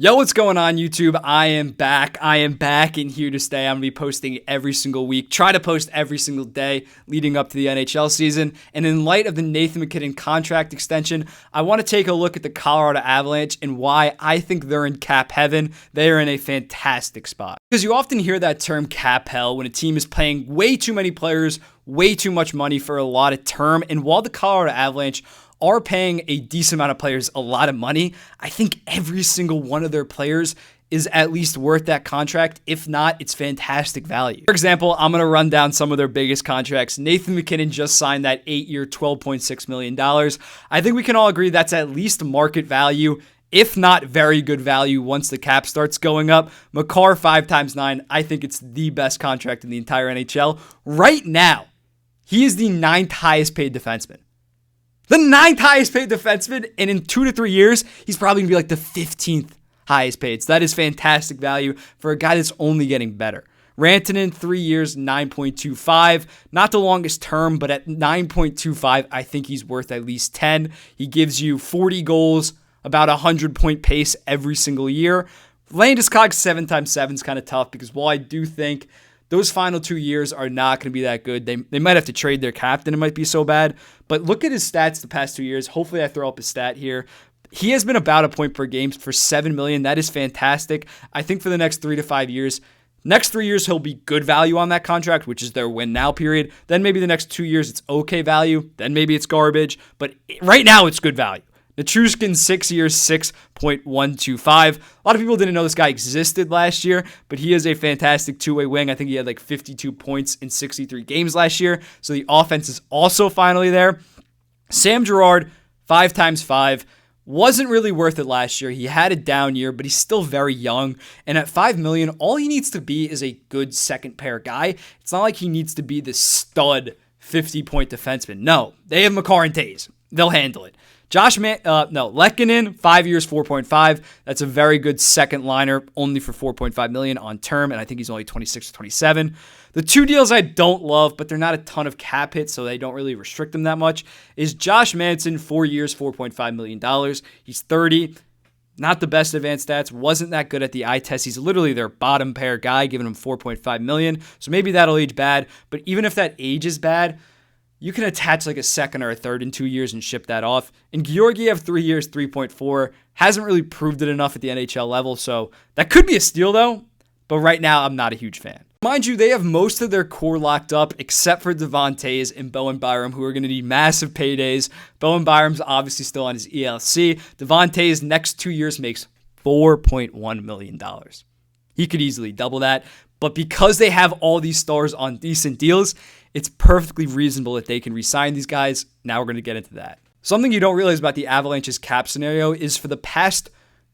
Yo, what's going on, YouTube? I am back and here to stay. I'm going to be posting every single week. Try to post every single day leading up to the NHL season. And in light of the Nathan MacKinnon contract extension, I want to take a look at the Colorado Avalanche and why I think they're in cap heaven. They are in a fantastic spot. Because you often hear that term cap hell when a team is paying way too many players, way too much money for a lot of term. And while the Colorado Avalanche are paying a decent amount of players a lot of money, I think every single one of their players is at least worth that contract. If not, it's fantastic value. For example, I'm going to run down some of their biggest contracts. Nathan MacKinnon just signed that 8-year, $12.6 million. I think we can all agree that's at least market value, if not very good value once the cap starts going up. Makar 5 times 9, I think it's the best contract in the entire NHL. Right now, he is the 9th highest paid defenseman. The 9th highest paid defenseman, and in 2 to 3 years, he's probably going to be like the 15th highest paid. So that is fantastic value for a guy that's only getting better. Rantanen, 3 years, 9.25. Not the longest term, but at 9.25, I think he's worth at least 10. He gives you 40 goals, about a 100-point pace every single year. Landeskog 7 times 7 is kind of tough because while I do think those final 2 years are not going to be that good. They might have to trade their captain. It might be so bad. But look at his stats the past 2 years. Hopefully I throw up a stat here. He has been about a point per game for $7 million. That is fantastic. I think for the next 3 to 5 years, next 3 years he'll be good value on that contract, which is their win now period. Then maybe the next 2 years it's okay value. Then maybe it's garbage. But right now it's good value. Nichushkin, 6 years, 6.125. A lot of people didn't know this guy existed last year, but he is a fantastic two-way wing. I think he had like 52 points in 63 games last year, so the offense is also finally there. Sam Gerard, 5 times 5. Wasn't really worth it last year. He had a down year, but he's still very young. And at $5 million, all he needs to be is a good second pair guy. It's not like he needs to be the stud 50-point defenseman. No, they have Makar and Taves. They'll handle it. Lehkonen, 5 years, 4.5. That's a very good second liner, only for $4.5 million on term, and I think he's only 26 or 27. The two deals I don't love, but they're not a ton of cap hits, so they don't really restrict them that much, is Josh Manson, 4 years, $4.5 million. He's 30. Not the best advanced stats. Wasn't that good at the eye test. He's literally their bottom pair guy, giving him $4.5 million. So maybe that'll age bad, but even if that age is bad, you can attach like a second or a third in 2 years and ship that off. And Georgiev, 3 years, 3.4. Hasn't really proved it enough at the NHL level, so that could be a steal though. But right now, I'm not a huge fan. Mind you, they have most of their core locked up except for Devon Toews and Bowen Byram, who are going to need massive paydays. Bowen Byram's obviously still on his ELC. Devon Toews next 2 years makes $4.1 million. He could easily double that. But because they have all these stars on decent deals, it's perfectly reasonable that they can re-sign these guys. Now we're going to get into that. Something you don't realize about the Avalanche's cap scenario is for the past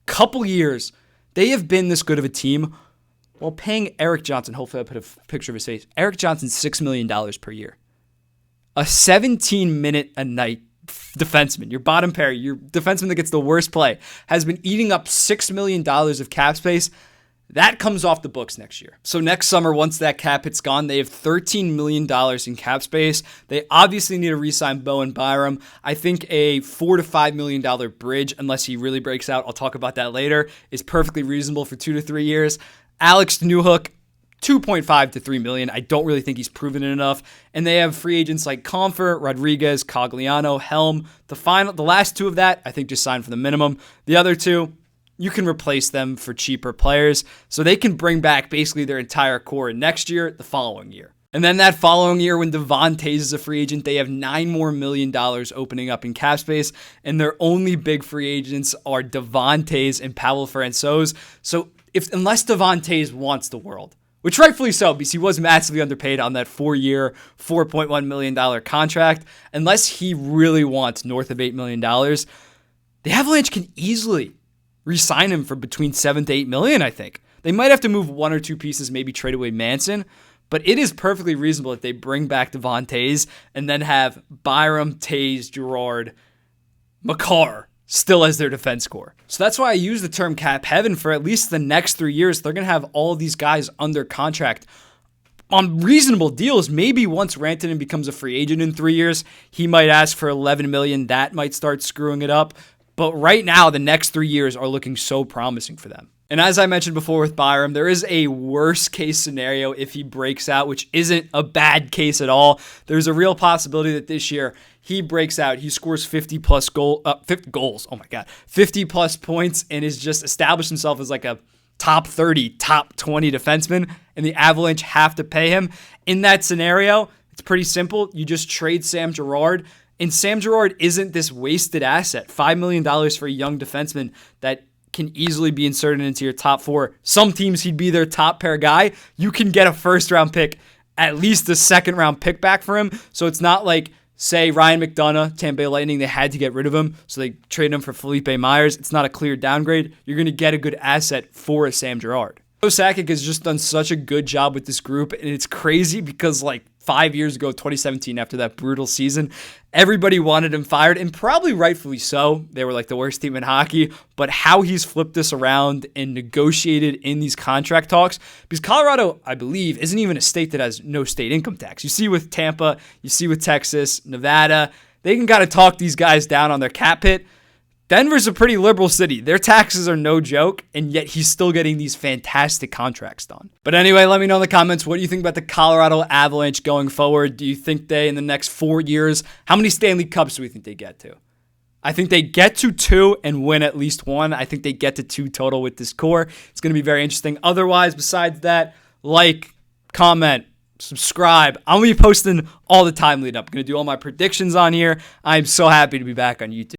couple years, they have been this good of a team while paying Eric Johnson. Hopefully I put a picture of his face. Eric Johnson, $6 million per year. A 17-minute-a-night defenseman, your bottom pair, your defenseman that gets the worst play, has been eating up $6 million of cap space. That comes off the books next year. So next summer, once that cap hit's gone, they have $13 million in cap space. They obviously need to re-sign Bowen Byram. I think a $4 to $5 million bridge, unless he really breaks out, I'll talk about that later, is perfectly reasonable for 2 to 3 years. Alex Newhook, $2.5 to $3 million. I don't really think he's proven it enough. And they have free agents like Comfort, Rodriguez, Cogliano, Helm. The last two of that, I think just signed for the minimum. The other two, you can replace them for cheaper players, so they can bring back basically their entire core next year, the following year. And then that following year, when Devon Toews is a free agent, they have $9 more million opening up in cap space, and their only big free agents are Devon Toews and Pavel Francouz. So unless Devon Toews wants the world, which rightfully so, because he was massively underpaid on that 4-year, $4.1 million contract, unless he really wants north of $8 million, the Avalanche can easily re-sign him for between $7 to $8 million, I think. They might have to move one or two pieces, maybe trade away Manson, but it is perfectly reasonable if they bring back Devon Toews and then have Byram, Toews, Gerard, Makar still as their defense core. So that's why I use the term cap heaven for at least the next 3 years. They're going to have all of these guys under contract on reasonable deals. Maybe once Rantanen becomes a free agent in 3 years, he might ask for $11 million. That might start screwing it up. But right now, the next 3 years are looking so promising for them. And as I mentioned before with Byram, there is a worst case scenario if he breaks out, which isn't a bad case at all. There's a real possibility that this year he breaks out, he scores 50 plus goals. Oh my God, 50 plus points, and is just established himself as like a top 30, top 20 defenseman, and the Avalanche have to pay him. In that scenario, it's pretty simple. You just trade Sam Gerard, and Sam Gerard isn't this wasted asset. $5 million for a young defenseman that can easily be inserted into your top four. Some teams, he'd be their top pair guy. You can get a first-round pick, at least a second-round pick back for him. So it's not like, say, Ryan McDonough, Tampa Bay Lightning, they had to get rid of him, so they traded him for Felipe Myers. It's not a clear downgrade. You're going to get a good asset for a Sam Gerard. Sakic has just done such a good job with this group, and it's crazy because 5 years ago, 2017, after that brutal season, everybody wanted him fired, and probably rightfully so. They were the worst team in hockey, but how he's flipped this around and negotiated in these contract talks, because Colorado, I believe, isn't even a state that has no state income tax. You see with Tampa, you see with Texas, Nevada, they can gotta talk these guys down on their cap hit. Denver's a pretty liberal city. Their taxes are no joke, and yet he's still getting these fantastic contracts done. But anyway, let me know in the comments, what do you think about the Colorado Avalanche going forward? Do you think they, in the next 4 years, how many Stanley Cups do we think they get to? I think they get to 2 and win at least 1. I think they get to 2 total with this core. It's going to be very interesting. Otherwise, besides that, comment, subscribe. I'm going to be posting all the time leading up. I'm going to do all my predictions on here. I'm so happy to be back on YouTube.